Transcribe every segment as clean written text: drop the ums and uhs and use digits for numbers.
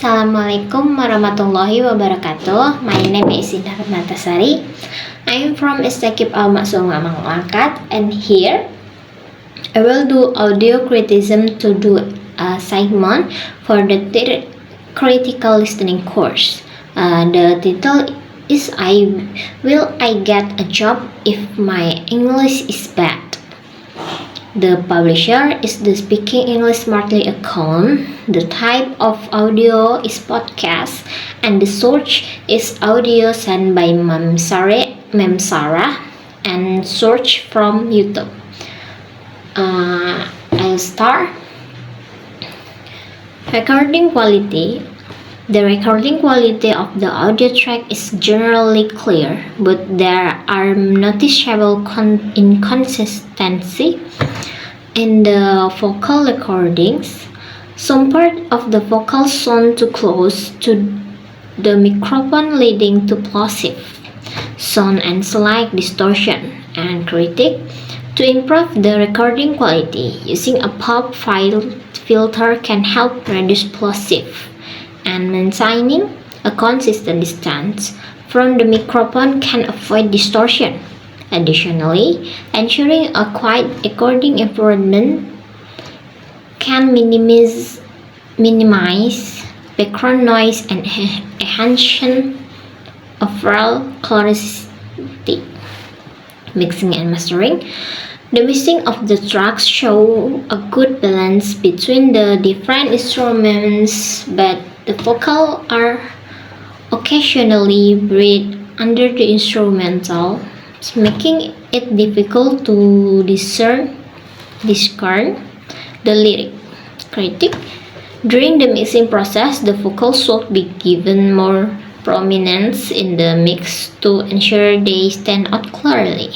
Assalamualaikum warahmatullahi wabarakatuh. My name is Indah Rahmatasari. I am from Istakib Al-Maksum Angkat, and here I will do audio criticism to do a segment for the critical listening course. The title is Will I Get a Job If My English is Bad? The publisher is the Speaking English Smartly account. The type of audio is podcast, and the source is audio sent by Mem Sarah, and search from YouTube. I'll start. Recording quality. The recording quality of the audio track is generally clear, but there are noticeable inconsistencies in the vocal recordings. Some part of the vocal sound too close to the microphone, leading to plosive sound and slight distortion. And critique: to improve the recording quality, using a pop filter can help reduce plosive, and maintaining a consistent distance from the microphone can avoid distortion. Additionally, ensuring a quiet recording environment can minimize background noise and enhance overall clarity. Mixing and mastering. The mixing of the tracks show a good balance between the different instruments, but the vocals are occasionally buried under the instrumental, making it difficult to discern the lyric. Critique: during the mixing process, the vocals should be given more prominence in the mix to ensure they stand out clearly.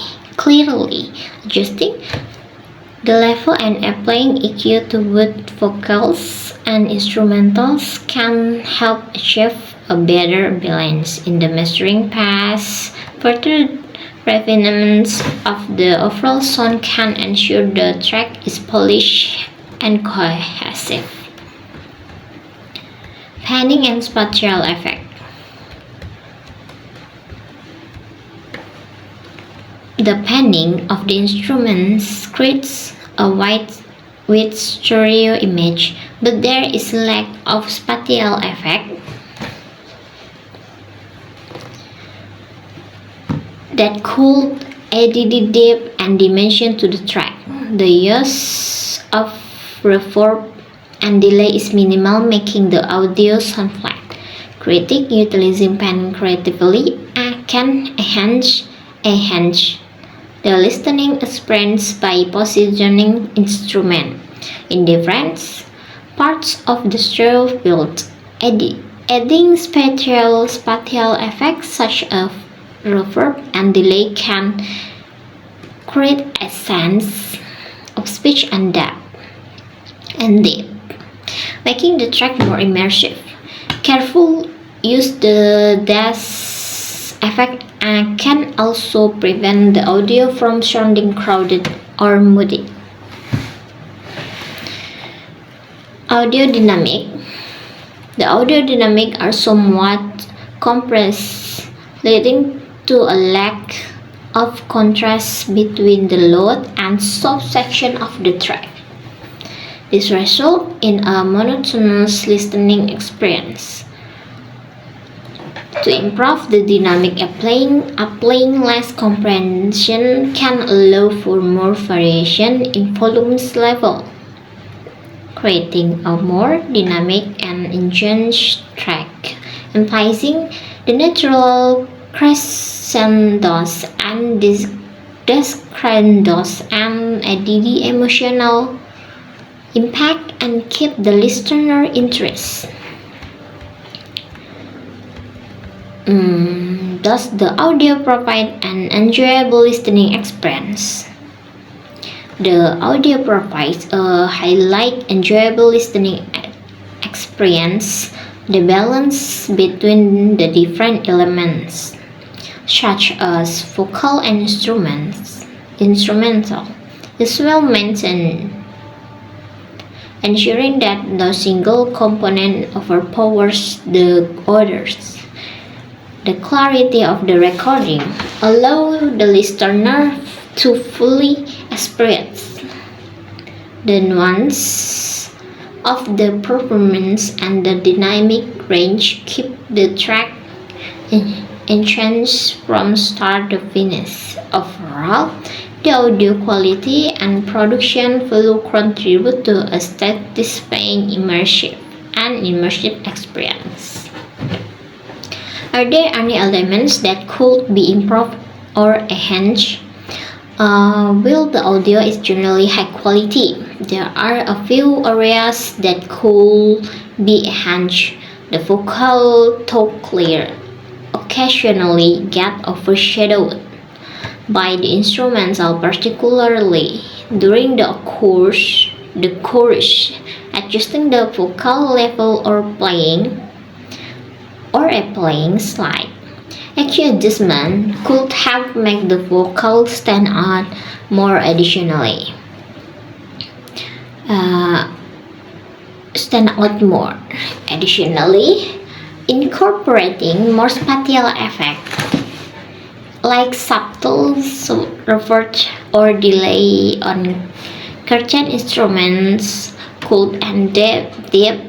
Adjusting the level and applying EQ to both vocals and instrumentals can help achieve a better balance in the mastering pass. Further refinements of the overall sound can ensure the track is polished and cohesive. Panning and spatial effect. The panning of the instruments creates a wide stereo image, but there is a lack of spatial effect that could add depth and dimension to the track. The use of reverb and delay is minimal, making the audio sound flat. Critique: utilizing panning creatively can enhance the listening experience by positioning instrument in different parts of the stereo field. Adding spatial effects such as reverb and delay can create a sense of speech and depth, making the track more immersive. Careful use the dash effect and can also prevent the audio from sounding crowded or moody. Audio dynamic. The audio dynamic are somewhat compressed, leading to a lack of contrast between the loud and soft section of the track. This results in a monotonous listening experience. To improve the dynamic, applying less compression can allow for more variation in volume level, creating a more dynamic and engaged track, emphasizing the natural crescendos and descrescendos and added emotional impact and keep the listener interest. Does the audio provide an enjoyable listening experience? The audio provides a highly enjoyable listening experience. The balance between the different elements, such as vocal and instrumental, is well maintained. ensuring that no single component overpowers the others. The clarity of the recording allows the listener to fully experience the nuance of the performance, and the dynamic range keep the track enhanced from start to finish. Overall, the audio quality and production value contribute to a satisfying immersive experience. Are there any elements that could be improved or enhanced? Well, the audio is generally high quality. There are a few areas that could be enhanced. The vocal, though clear, occasionally get overshadowed by the instrumental, particularly during the chorus. Adjusting the vocal level or a playing slide. Actual adjustment could help make the vocal stand out more. Additionally, incorporating more spatial effects like subtle reverb or delay on certain instruments could add depth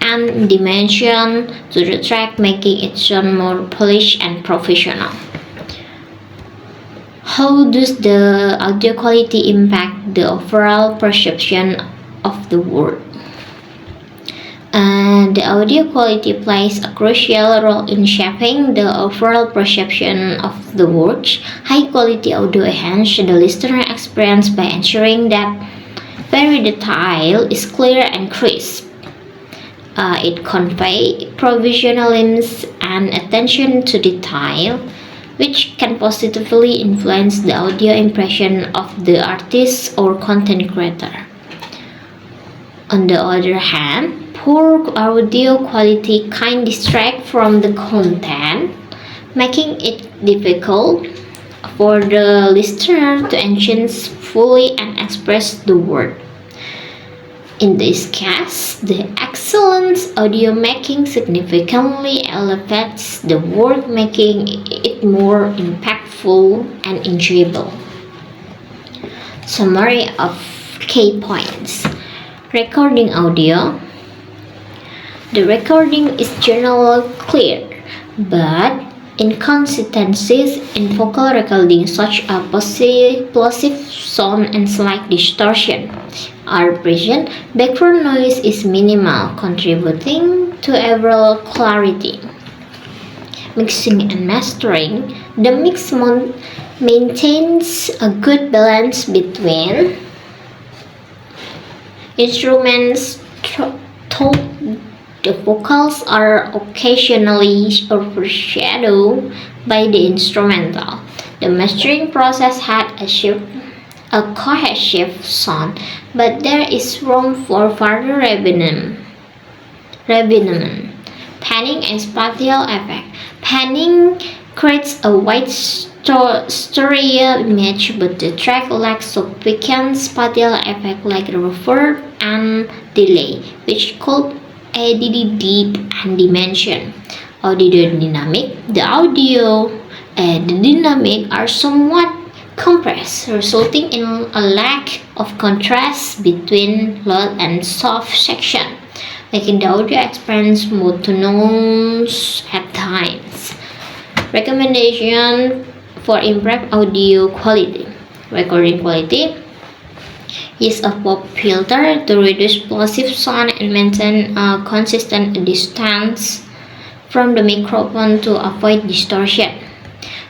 and dimension to the track, making it sound more polished and professional. How does the audio quality impact the overall perception of the word? The audio quality plays a crucial role in shaping the overall perception of the words. High quality audio enhances the listener experience by ensuring that every detail is clear and crisp. It conveys professionalism and attention to detail, which can positively influence the audio impression of the artist or content creator. On the other hand, poor audio quality can distract from the content, making it difficult for the listener to engage fully and express the word. In this case, the excellent audio making significantly elevates the work, making it more impactful and enjoyable. Summary of key points. Recording audio. The recording is generally clear, but inconsistencies in vocal recording such as plosive sound and slight distortion are present. Background noise is minimal, contributing to overall clarity. Mixing and mastering. The mix maintains a good balance between instruments, though the vocals are occasionally overshadowed by the instrumental. The mastering process had achieved a cohesive sound, but there is room for further refinement. Panning and spatial effect. Panning creates a wide stereo image, but the track lacks significant spatial effect like reverb and delay, which could add depth and dimension. Audio dynamic. The audio and the dynamic are somewhat compressed, resulting in a lack of contrast between loud and soft section, making the audio experience monotonous at times. Recommendation for improved audio quality. Recording quality. Use of pop filter to reduce plosive sound and maintain a consistent distance from the microphone to avoid distortion.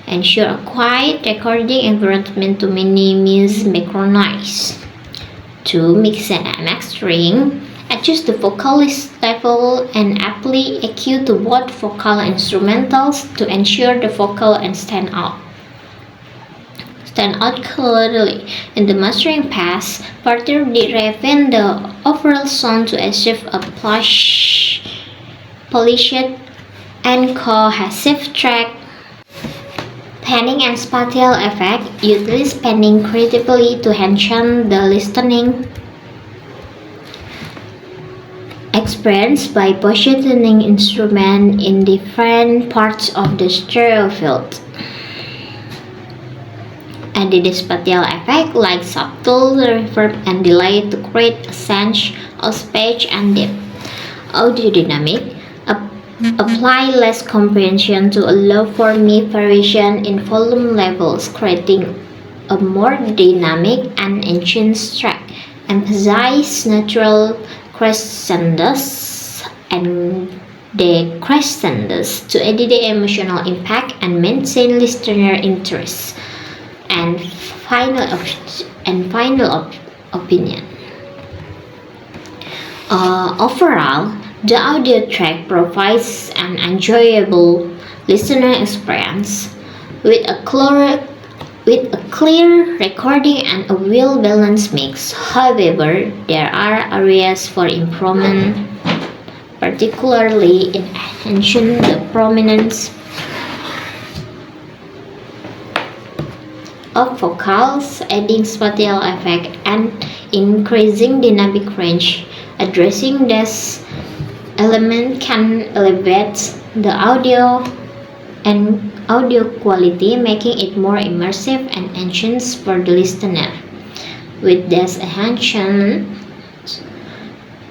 Ensure a quiet recording environment to minimize background noise. 2. Mix and mastering. Adjust the vocalist level and apply EQ to both vocal and instrumentals to ensure the vocal and stand out clearly. In the mastering pass, further refine the overall sound to achieve a polished and cohesive track. Panning and spatial effect. Utilize panning critically to enhance the listening experience by positioning instrument in different parts of the stereo field. Added the spatial effect like subtle reverb and delay to create a sense of space and depth. Audio dynamic apply less compression to allow for mid variation in volume levels, creating a more dynamic and intense track. Emphasize natural crescendos and decrescendos to add the emotional impact and maintain listener interest. And final opinion. Overall, the audio track provides an enjoyable listener experience with a clear recording and a well-balanced mix. However, there are areas for improvement, particularly in enhancing the prominence of vocals, adding spatial effect, and increasing dynamic range. Addressing this element can elevate the audio quality, making it more immersive and enhanced for the listener. With this enhancement,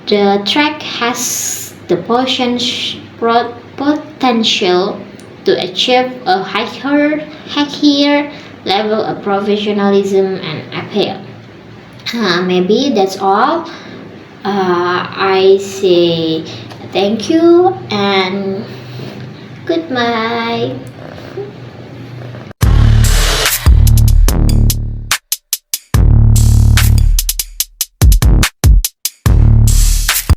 the track has the potential to achieve a higher level of professionalism and appeal. Maybe that's all. I say thank you and goodbye.